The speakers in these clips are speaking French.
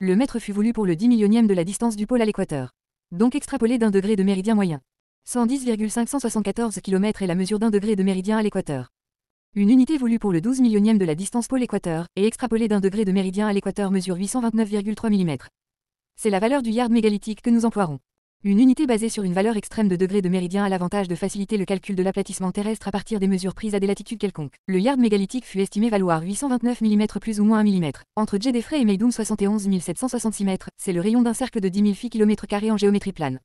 Le mètre fut voulu pour le 10 millionième de la distance du pôle à l'équateur. Donc extrapolé d'un degré de méridien moyen. 110,574 km est la mesure d'un degré de méridien à l'équateur. Une unité voulue pour le 12 millionième de la distance pôle-équateur, et extrapolée d'un degré de méridien à l'équateur mesure 829,3 mm. C'est la valeur du yard mégalithique que nous emploierons. Une unité basée sur une valeur extrême de degré de méridien a l'avantage de faciliter le calcul de l'aplatissement terrestre à partir des mesures prises à des latitudes quelconques. Le yard mégalithique fut estimé valoir 829 mm plus ou moins 1 mm. Entre Djedefre et Meydoum 71 766 mètres, c'est le rayon d'un cercle de 10 000 km² en géométrie plane.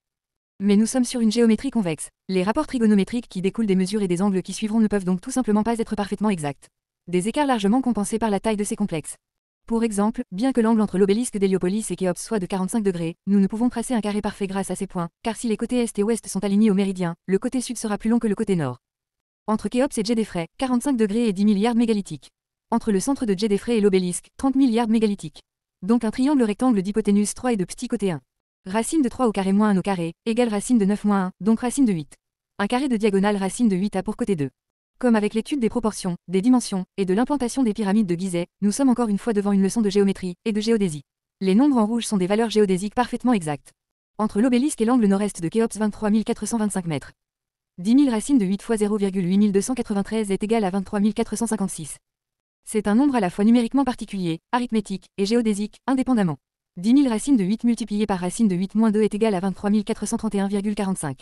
Mais nous sommes sur une géométrie convexe. Les rapports trigonométriques qui découlent des mesures et des angles qui suivront ne peuvent donc tout simplement pas être parfaitement exacts. Des écarts largement compensés par la taille de ces complexes. Pour exemple, bien que l'angle entre l'obélisque d'Héliopolis et Khéops soit de 45 degrés, nous ne pouvons tracer un carré parfait grâce à ces points, car si les côtés est et ouest sont alignés au méridien, le côté sud sera plus long que le côté nord. Entre Khéops et Djedefre, 45 degrés et 10 000 yards mégalithiques. Entre le centre de Djedefre et l'obélisque, 30 000 yards mégalithiques. Donc un triangle rectangle d'hypoténuse 3 et de petit côté 1. Racine de 3 au carré moins 1 au carré, égale racine de 9 moins 1, donc racine de 8. Un carré de diagonale racine de 8 a pour côté 2. Comme avec l'étude des proportions, des dimensions, et de l'implantation des pyramides de Gizeh, nous sommes encore une fois devant une leçon de géométrie, et de géodésie. Les nombres en rouge sont des valeurs géodésiques parfaitement exactes. Entre l'obélisque et l'angle nord-est de Khéops 23 425 mètres. 10 000 racine de 8 fois 0,8293 est égal à 23 456. C'est un nombre à la fois numériquement particulier, arithmétique, et géodésique, indépendamment. 10 000 racine de 8 multiplié par racine de 8 moins 2 est égal à 23 431,45.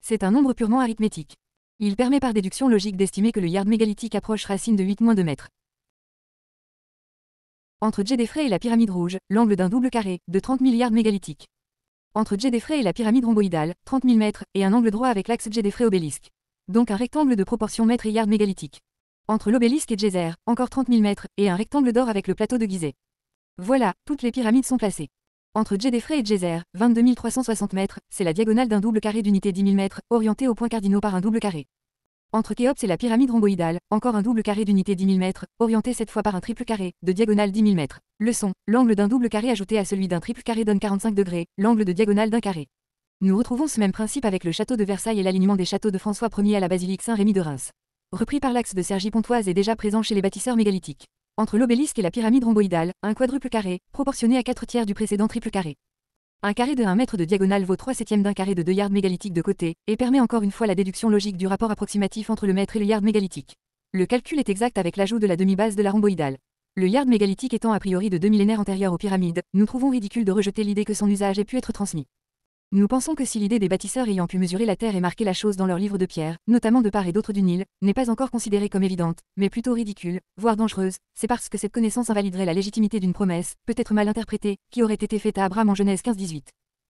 C'est un nombre purement arithmétique. Il permet par déduction logique d'estimer que le yard mégalithique approche racine de 8 moins 2 mètres. Entre Djedefre et la pyramide rouge, l'angle d'un double carré, de 30 000 yards mégalithiques. Entre Djedefre et la pyramide rhomboïdale, 30 000 mètres, et un angle droit avec l'axe Djedefre-obélisque. Donc un rectangle de proportion mètre et yard mégalithique. Entre l'obélisque et Djeser, encore 30 000 mètres, et un rectangle d'or avec le plateau de Gizeh. Voilà, toutes les pyramides sont placées. Entre Djedefre et Djeser, 22 360 mètres, c'est la diagonale d'un double carré d'unité 10 000 mètres, orienté aux points cardinaux par un double carré. Entre Khéops et la pyramide rhomboïdale, encore un double carré d'unité 10 000 mètres, orienté cette fois par un triple carré, de diagonale 10 000 mètres. Leçon, l'angle d'un double carré ajouté à celui d'un triple carré donne 45 degrés, l'angle de diagonale d'un carré. Nous retrouvons ce même principe avec le château de Versailles et l'alignement des châteaux de François Ier à la basilique Saint-Rémy de Reims. Repris par l'axe de Cergy-Pontoise et déjà présent chez les bâtisseurs mégalithiques. Entre l'obélisque et la pyramide rhomboïdale, un quadruple carré, proportionné à 4/3 du précédent triple carré. Un carré de 1 mètre de diagonale vaut 3/7 d'un carré de 2 yards mégalithiques de côté, et permet encore une fois la déduction logique du rapport approximatif entre le mètre et le yard mégalithique. Le calcul est exact avec l'ajout de la demi-base de la rhomboïdale. Le yard mégalithique étant a priori de 2 millénaires antérieurs aux pyramides, nous trouvons ridicule de rejeter l'idée que son usage ait pu être transmis. Nous pensons que si l'idée des bâtisseurs ayant pu mesurer la terre et marquer la chose dans leurs livres de pierre, notamment de part et d'autre du Nil, n'est pas encore considérée comme évidente, mais plutôt ridicule, voire dangereuse, c'est parce que cette connaissance invaliderait la légitimité d'une promesse, peut-être mal interprétée, qui aurait été faite à Abraham en Genèse 15-18.